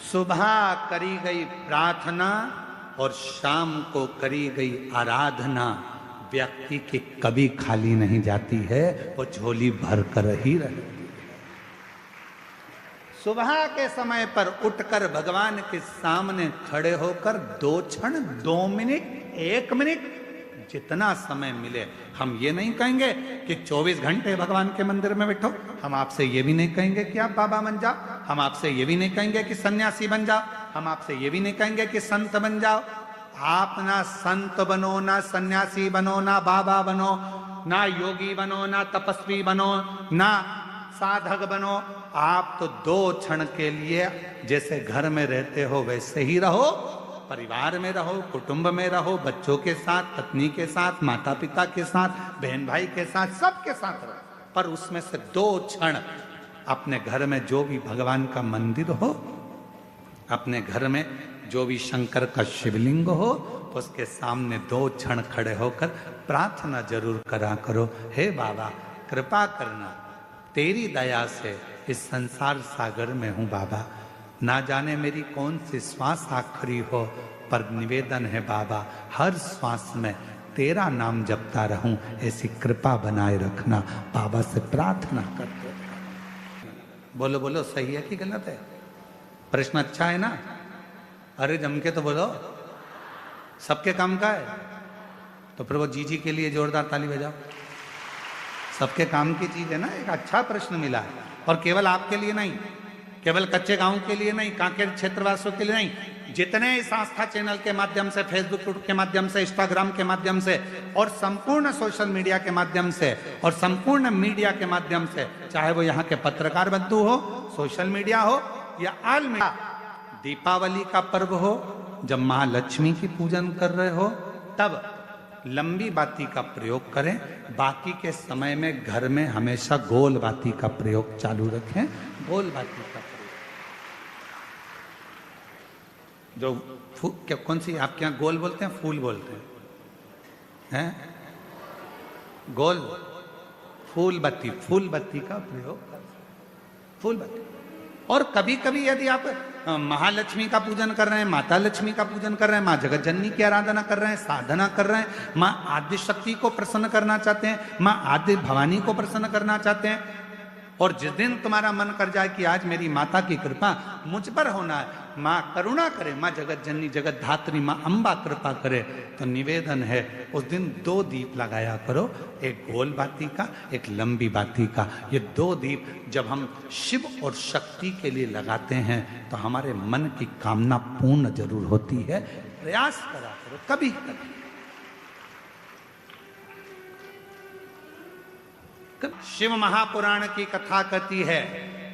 सुबह करी गई प्रार्थना और शाम को करी गई आराधना व्यक्ति की कभी खाली नहीं जाती है, वो झोली भर कर ही रहती है। सुबह के समय पर उठकर भगवान के सामने खड़े होकर 2 क्षण, 2 मिनट, 1 मिनट, जितना समय मिले। हम ये नहीं कहेंगे कि 24 घंटे भगवान के मंदिर में बैठो। हम आपसे ये भी नहीं कहेंगे कि आप बाबा बन जाओ। हम आपसे ये भी नहीं कहेंगे कि सन्यासी बन जाओ। हम आपसे ये भी नहीं कहेंगे कि संत बन जाओ। आप ना संत बनो, ना सन्यासी बनो, ना बाबा बनो, ना योगी बनो, ना तपस्वी बनो, ना साधक बनो। आप तो 2 क्षण के लिए जैसे घर में रहते हो वैसे ही रहो, परिवार में रहो, कुटुंब में रहो, बच्चों के साथ, पत्नी के साथ, माता पिता के साथ, बहन भाई के साथ, सबके साथ रहो। पर उसमें से 2 क्षण अपने घर में जो भी भगवान का मंदिर हो, अपने घर में जो भी शंकर का शिवलिंग हो, तो उसके सामने 2 क्षण खड़े होकर प्रार्थना जरूर करा करो। हे बाबा कृपा करना, तेरी दया से इस संसार सागर में हूं बाबा। ना जाने मेरी कौन सी श्वास आखिरी हो, पर निवेदन है बाबा हर श्वास में तेरा नाम जपता रहूं, ऐसी कृपा बनाए रखना। बाबा से प्रार्थना करते। बोलो बोलो, सही है कि गलत है? प्रश्न अच्छा है ना? अरे जम के तो बोलो, सबके काम का है। तो फिर वो जी के लिए जोरदार ताली बजाओ। सबके काम की चीज है ना। एक अच्छा प्रश्न मिला है, और केवल आपके लिए नहीं, केवल कच्चे गांव के लिए नहीं, कांकेर क्षेत्रवासियों के लिए नहीं, जितने इस आस्था चैनल के माध्यम से, फेसबुक के माध्यम से, इंस्टाग्राम के माध्यम से, और संपूर्ण सोशल मीडिया के माध्यम से, और संपूर्ण मीडिया के माध्यम से, चाहे वो यहाँ के पत्रकार बंधु हो, सोशल मीडिया हो या ऑल मीडिया, दीपावली का पर्व हो, जब महालक्ष्मी की पूजन कर रहे हो, तब लंबी बाती का प्रयोग करें। बाकी के समय में घर में हमेशा गोल बाती का प्रयोग चालू रखें। गोल बाती का प्रयोग, जो क्या, कौन सी आपके यहाँ गोल बोलते हैं, फूल बोलते हैं? गोल फूल बत्ती, फूल बत्ती का प्रयोग करें। फूल बत्ती। और कभी कभी यदि आप महालक्ष्मी का पूजन कर रहे हैं, माता लक्ष्मी का पूजन कर रहे हैं, माँ जगत जननी की आराधना कर रहे हैं, साधना कर रहे हैं, माँ आदि शक्ति को प्रसन्न करना चाहते हैं, माँ आदि भवानी को प्रसन्न करना चाहते हैं, और जिस दिन तुम्हारा मन कर जाए कि आज मेरी माता की कृपा मुझ पर होना है, माँ करुणा करे, माँ जगत जननी जगत धात्री माँ अम्बा कृपा करे, तो निवेदन है उस दिन 2 दीप लगाया करो, एक गोल बाती का, एक लंबी बाती का। ये 2 दीप जब हम शिव और शक्ति के लिए लगाते हैं तो हमारे मन की कामना पूर्ण जरूर होती है। प्रयास करा करो कभी कभी। शिव महापुराण की कथा कहती है,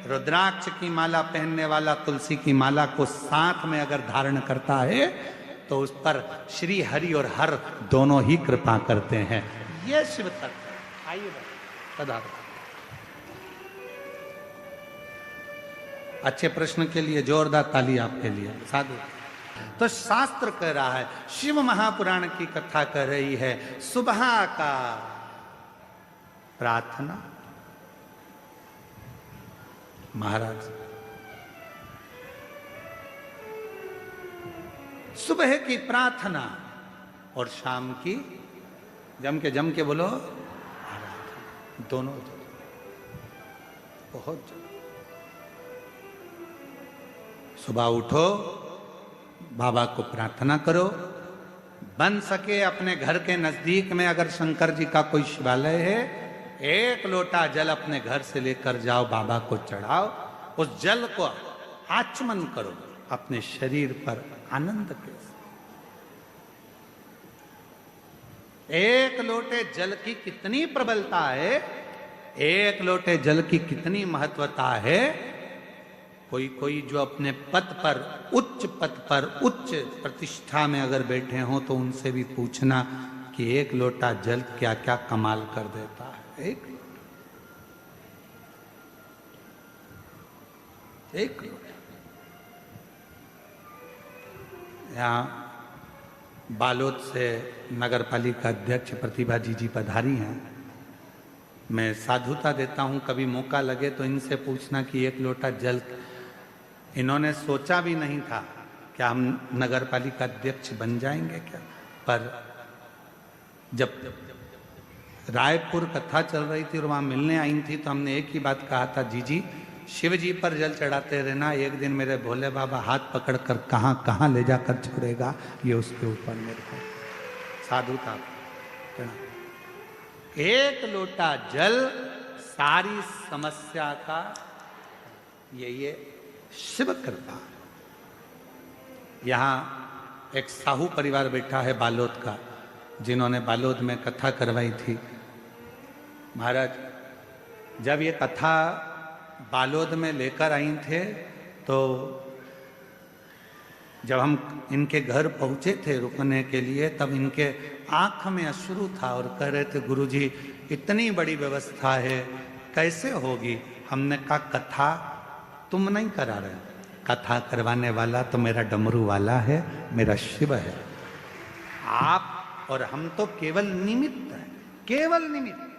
रुद्राक्ष की माला पहनने वाला तुलसी की माला को साथ में अगर धारण करता है तो उस पर श्री हरि और हर दोनों ही कृपा करते हैं। ये शिव तत्व है। आइए सदा। अच्छे प्रश्न के लिए जोरदार ताली आपके लिए। साधु। तो शास्त्र कह रहा है, शिव महापुराण की कथा कह रही है, सुबह का प्रार्थना महाराज, सुबह की प्रार्थना और शाम की जम के बोलो आराधना, दोनों बहुत। सुबह उठो, बाबा को प्रार्थना करो, बन सके अपने घर के नजदीक में अगर शंकर जी का कोई शिवालय है, 1 लोटा जल अपने घर से लेकर जाओ, बाबा को चढ़ाओ, उस जल को आचमन करो अपने शरीर पर आनंद के साथ। 1 लोटे जल की कितनी प्रबलता है, 1 लोटे जल की कितनी महत्वता है। कोई जो अपने पद पर, उच्च पद पर, उच्च प्रतिष्ठा में अगर बैठे हो तो उनसे भी पूछना कि 1 लोटा जल क्या क्या कमाल कर देता है। एक लोटा। यहाँ बालोद से नगर पालिका अध्यक्ष प्रतिभा जी पधारी हैं। मैं साधुता देता हूं, कभी मौका लगे तो इनसे पूछना कि 1 लोटा जल इन्होंने सोचा भी नहीं था कि हम नगर पालिका अध्यक्ष बन जाएंगे क्या। पर जब रायपुर कथा चल रही थी और वहां मिलने आई थी तो हमने एक ही बात कहा था, जी शिव जी पर जल चढ़ाते रहना, एक दिन मेरे भोले बाबा हाथ पकड़कर कहां कहां ले जाकर छोड़ेगा ये उसके ऊपर निर्भर। साधु था। एक लोटा जल सारी समस्या का ये शिव कृपा। यहां एक साहू परिवार बैठा है बालोद का, जिन्होंने बालोद में कथा करवाई थी। महाराज जब ये कथा बालोद में लेकर आई थे तो जब हम इनके घर पहुंचे थे रुकने के लिए, तब इनके आंख में अश्रु था और कह रहे थे, गुरुजी इतनी बड़ी व्यवस्था है कैसे होगी। हमने कहा कथा तुम नहीं करा रहे, कथा करवाने वाला तो मेरा डमरू वाला है, मेरा शिव है। आप और हम तो केवल निमित्त है, केवल निमित्त।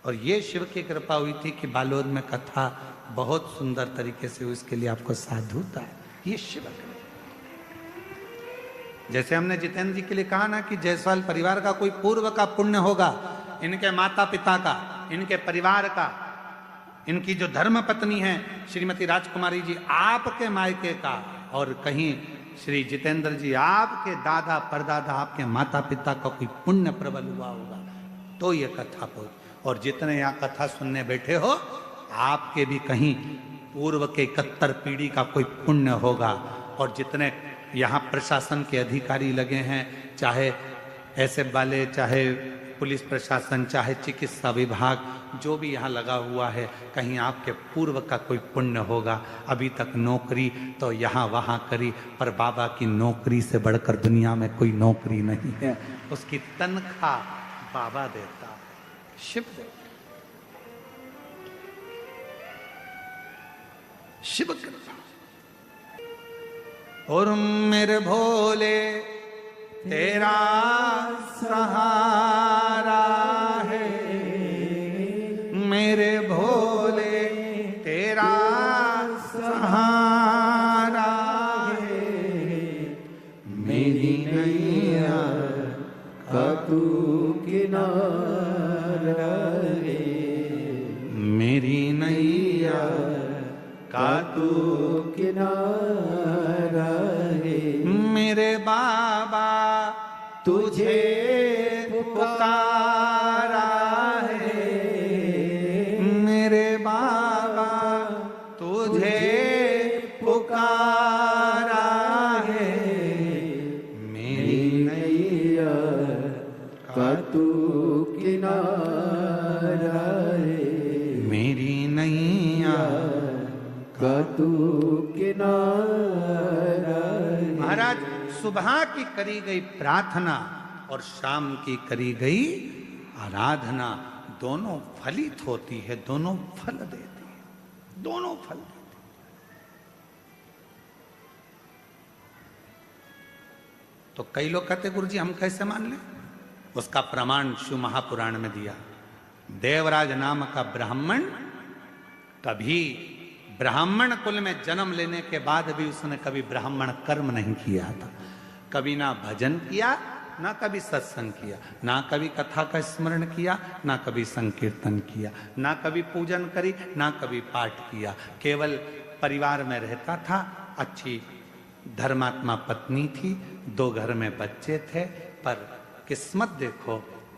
और ये शिव की कृपा हुई थी कि बालोद में कथा बहुत सुंदर तरीके से हुई, इसके लिए आपको साधुता है, ये शिव कृपा। जैसे हमने जितेंद्र जी के लिए कहा ना कि जायसवाल परिवार का कोई पूर्व का पुण्य होगा, इनके माता पिता का, इनके परिवार का, इनकी जो धर्म पत्नी है श्रीमती राजकुमारी जी आपके मायके का, और कहीं श्री जितेंद्र जी आपके दादा परदादा आपके माता पिता का कोई पुण्य प्रबल हुआ होगा तो ये कथा पहुंच। और जितने यहाँ कथा सुनने बैठे हो आपके भी कहीं पूर्व के 71 पीढ़ी का कोई पुण्य होगा। और जितने यहाँ प्रशासन के अधिकारी लगे हैं, चाहे ऐसे वाले, चाहे पुलिस प्रशासन, चाहे चिकित्सा विभाग, जो भी यहाँ लगा हुआ है, कहीं आपके पूर्व का कोई पुण्य होगा। अभी तक नौकरी तो यहाँ वहाँ करी, पर बाबा की नौकरी से बढ़कर दुनिया में कोई नौकरी नहीं है। उसकी तनख्वाह बाबा देता है, शिव देता, शिव कृपा। और मेरे भोले तेरा सहारा है, मेरे भोले तेरा सहारा है, मेरी नैया का तू किनारा है, मेरी नैया का तू किनारा है। मेरे बाबा तुझे पुकारा है, मेरे बाबा तुझे पुकारा है, मेरी नैया का तू किनारा है, मेरी नैया का तू किनारा। महाराज सुबह की करी गई प्रार्थना और शाम की करी गई आराधना दोनों फलित होती है, दोनों फल देती है, दोनों फल देती है। तो कई लोग कहते गुरुजी हम कैसे मान लें, उसका प्रमाण शिव महापुराण में दिया। देवराज नाम का ब्राह्मण कभी ब्राह्मण कुल में जन्म लेने के बाद भी उसने कभी ब्राह्मण कर्म नहीं किया था। कभी ना भजन किया, ना कभी सत्संग किया, ना कभी कथा का स्मरण किया, ना कभी संकीर्तन किया, ना कभी पूजन करी, ना कभी पाठ किया। केवल परिवार में रहता था, अच्छी धर्मात्मा पत्नी थी, 2 घर में बच्चे थे। पर किस्मत देखो,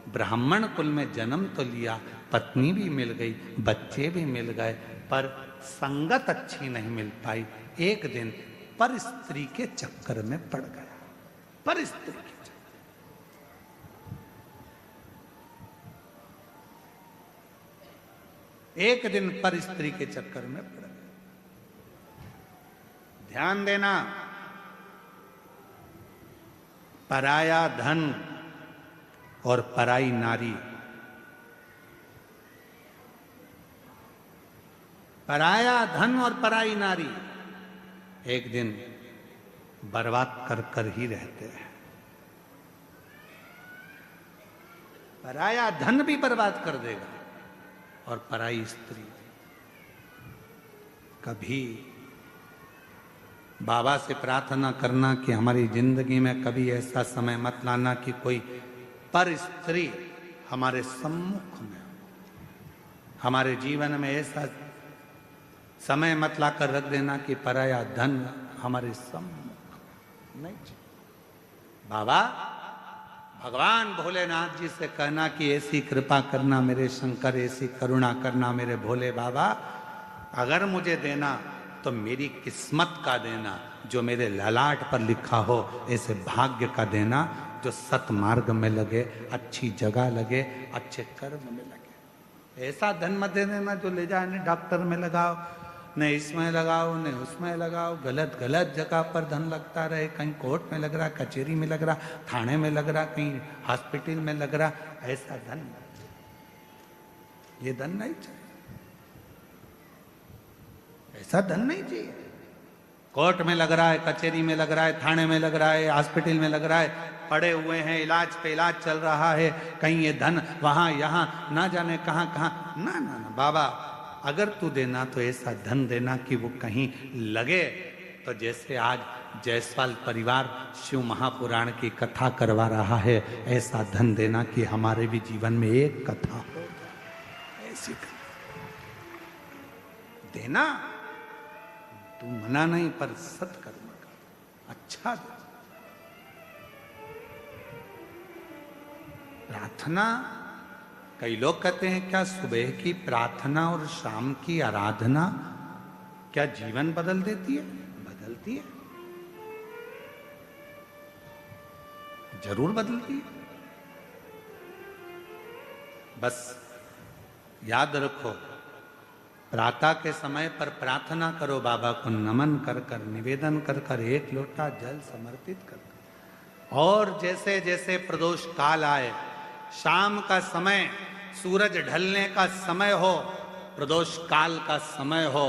ब्राह्मण कुल में जन्म तो लिया, पत्नी भी मिल गई, बच्चे भी मिल गए, पर संगत अच्छी नहीं मिल पाई। एक दिन पर स्त्री के चक्कर में पड़ गया, पर स्त्री के चक्कर। एक दिन पर स्त्री के चक्कर में पड़ गया। ध्यान देना, पराया धन और पराई नारी, पराया धन और पराई नारी एक दिन बर्बाद कर कर ही रहते हैं। पराया धन भी बर्बाद कर देगा और पराई स्त्री कभी बाबा से प्रार्थना करना कि हमारी जिंदगी में कभी ऐसा समय मत लाना कि कोई पर स्त्री हमारे सम्मुख में, हमारे जीवन में ऐसा समय मत लाकर रख देना कि पराया धन हमारे सम्मुख नहीं। बाबा भगवान भोलेनाथ जी से कहना कि ऐसी कृपा करना मेरे शंकर, ऐसी करुणा करना मेरे भोले बाबा, अगर मुझे देना तो मेरी किस्मत का देना, जो मेरे ललाट पर लिखा हो ऐसे भाग्य का देना, जो सतमार्ग में लगे, अच्छी जगह लगे, अच्छे कर्म में लगे। ऐसा धन मत दे देना जो ले जाए न डॉक्टर में लगाओ, न इसमें लगाओ, न उसमें लगाओ, गलत गलत जगह पर धन लगता रहे, कहीं कोर्ट में लग रहा, कचहरी में लग रहा, थाने में लग रहा, कहीं हॉस्पिटल में लग रहा, ऐसा धन, ये धन नहीं चाहिए, ऐसा धन नहीं चाहिए। कोर्ट में लग रहा है, कचहरी में लग रहा है, थाने में लग रहा है, हॉस्पिटल में लग रहा है, पड़े हुए हैं, इलाज पे इलाज चल रहा है, कहीं ये धन वहां यहां ना जाने कहां कहां, ना ना ना बाबा, अगर तू देना तो ऐसा धन देना कि वो कहीं लगे। तो जैसे आज जायसवाल परिवार शिव महापुराण की कथा करवा रहा है, ऐसा धन देना कि हमारे भी जीवन में एक कथा हो, ऐसी देना। तू मना नहीं, पर सत्कर्म का अच्छा दे। प्रार्थना, कई लोग कहते हैं क्या सुबह की प्रार्थना और शाम की आराधना क्या जीवन बदल देती है? बदलती है, जरूर बदलती है। बस याद रखो, प्रातः के समय पर प्रार्थना करो, बाबा को नमन कर कर, निवेदन कर कर, एक लोटा जल समर्पित कर कर। और जैसे जैसे प्रदोष काल आए, शाम का समय, सूरज ढलने का समय हो, प्रदोष काल का समय हो,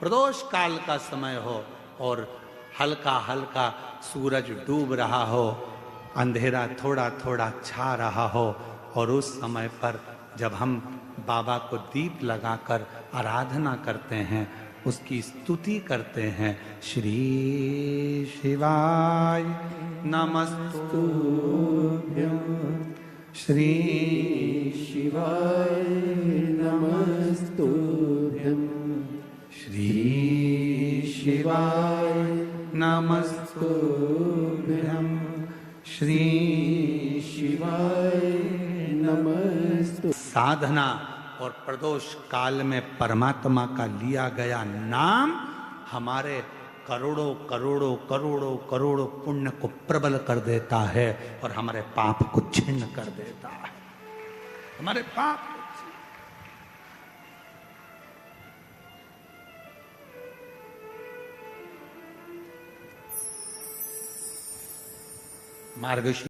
प्रदोष काल का समय हो, और हल्का हल्का सूरज डूब रहा हो, अंधेरा थोड़ा थोड़ा छा रहा हो, और उस समय पर जब हम बाबा को दीप लगाकर आराधना करते हैं, उसकी स्तुति करते हैं, श्री शिवाय नमस्तुभ्यं, श्री शिवाय नमस्तुभ्यं, श्री शिवाय नमस्तुभ्यं, श्री शिवाय नमस्तु। साधना और प्रदोष काल में परमात्मा का लिया गया नाम हमारे करोड़ों करोड़ों करोड़ों करोड़ों पुण्य को प्रबल कर देता है, और हमारे पाप को छिन्न कर देता है, हमारे पाप। मार्गशीर्ष